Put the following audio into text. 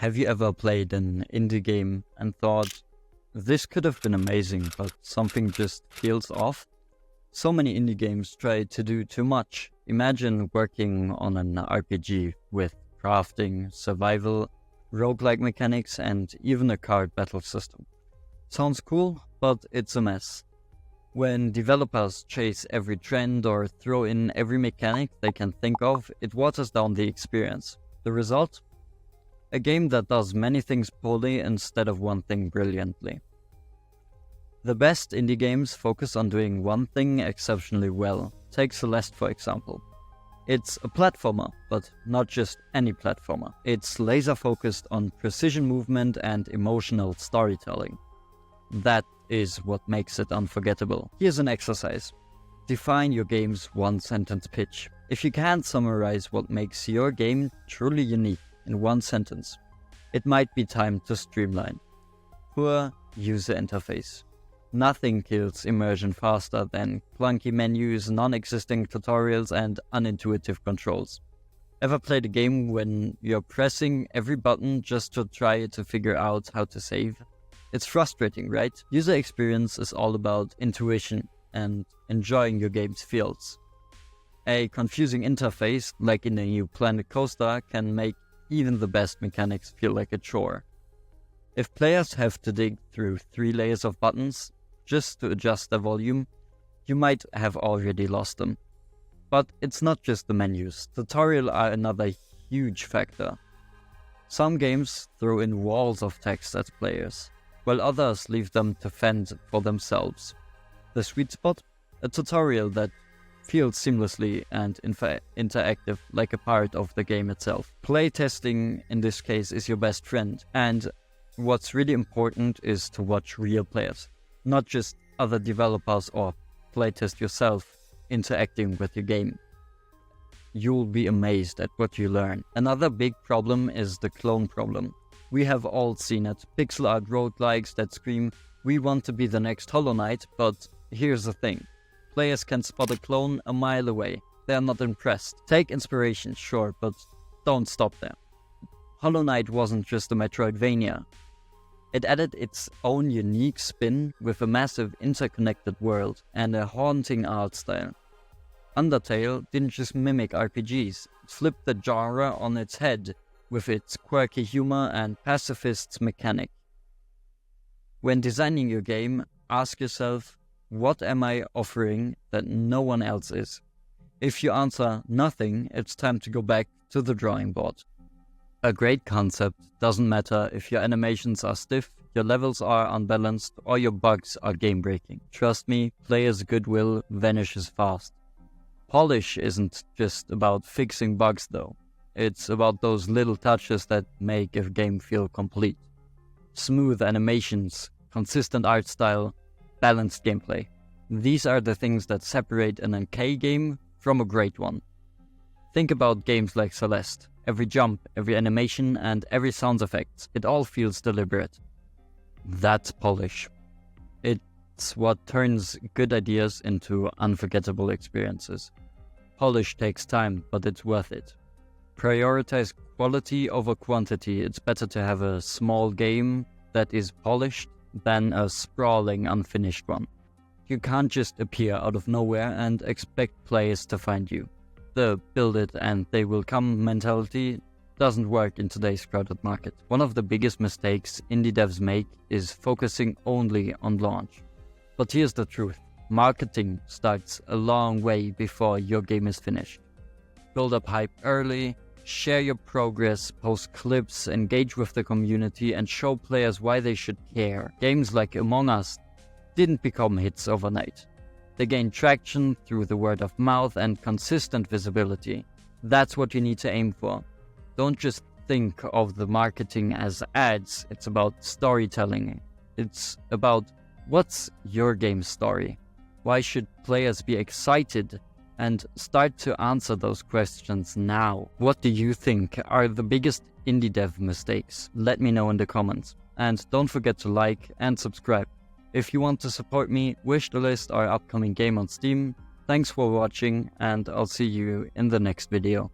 Have you ever played an indie game and thought, this could have been amazing, but something just feels off? So many indie games try to do too much. Imagine working on an RPG with crafting, survival, roguelike mechanics, and even a card battle system. Sounds cool, but it's a mess. When developers chase every trend or throw in every mechanic they can think of, it waters down the experience. The result? A game that does many things poorly instead of one thing brilliantly. The best indie games focus on doing one thing exceptionally well. Take Celeste for example. It's a platformer, but not just any platformer. It's laser focused on precision movement and emotional storytelling. That is what makes it unforgettable. Here's an exercise. Define your game's one-sentence pitch. If you can't summarize what makes your game truly unique in one sentence, it might be time to streamline. Poor user interface. Nothing kills immersion faster than clunky menus, non-existing tutorials, and unintuitive controls. Ever played a game when you're pressing every button just to try to figure out how to save? It's frustrating, right? User experience is all about intuition and enjoying your game's feels. A confusing interface, like in a new Planet Coaster, can make even the best mechanics feel like a chore. If players have to dig through 3 layers of buttons just to adjust their volume, you might have already lost them. But it's not just the menus. Tutorials are another huge factor. Some games throw in walls of text at players, while others leave them to fend for themselves. The sweet spot? A tutorial that feels seamlessly and interactive, like a part of the game itself. Playtesting in this case is your best friend, and what's really important is to watch real players, not just other developers, or playtest yourself interacting with your game. You'll be amazed at what you learn. Another big problem is the clone problem. We have all seen it. Pixel art roguelikes that scream, we want to be the next Hollow Knight, but here's the thing. Players can spot a clone a mile away. They are not impressed. Take inspiration, sure, but don't stop there. Hollow Knight wasn't just a Metroidvania. It added its own unique spin with a massive interconnected world and a haunting art style. Undertale didn't just mimic RPGs, it flipped the genre on its head with its quirky humor and pacifist mechanic. When designing your game, ask yourself, what am I offering that no one else is? If you answer nothing, it's time to go back to the drawing board. A great concept doesn't matter if your animations are stiff, your levels are unbalanced, or your bugs are game-breaking. Trust me, players' goodwill vanishes fast. Polish isn't just about fixing bugs though. It's about those little touches that make a game feel complete. Smooth animations, consistent art style, balanced gameplay. These are the things that separate an okay game from a great one. Think about games like Celeste. Every jump, every animation, and every sound effect, it all feels deliberate. That's polish. It's what turns good ideas into unforgettable experiences. Polish takes time, but it's worth it. Prioritize quality over quantity. It's better to have a small game that is polished than a sprawling, unfinished one. You can't just appear out of nowhere and expect players to find you. The build it and they will come mentality doesn't work in today's crowded market. One of the biggest mistakes indie devs make is focusing only on launch. But here's the truth. Marketing starts a long way before your game is finished. Build up hype early, share your progress, post clips, engage with the community, and show players why they should care. Games like Among Us didn't become hits overnight. They gained traction through the word of mouth and consistent visibility. That's what you need to aim for. Don't just think of the marketing as ads. It's about storytelling. It's about, what's your game's story? Why should players be excited? And start to answer those questions now. What do you think are the biggest indie dev mistakes? Let me know in the comments. And don't forget to like and subscribe. If you want to support me, Wishlist our upcoming game on Steam. Thanks for watching, and I'll see you in the next video.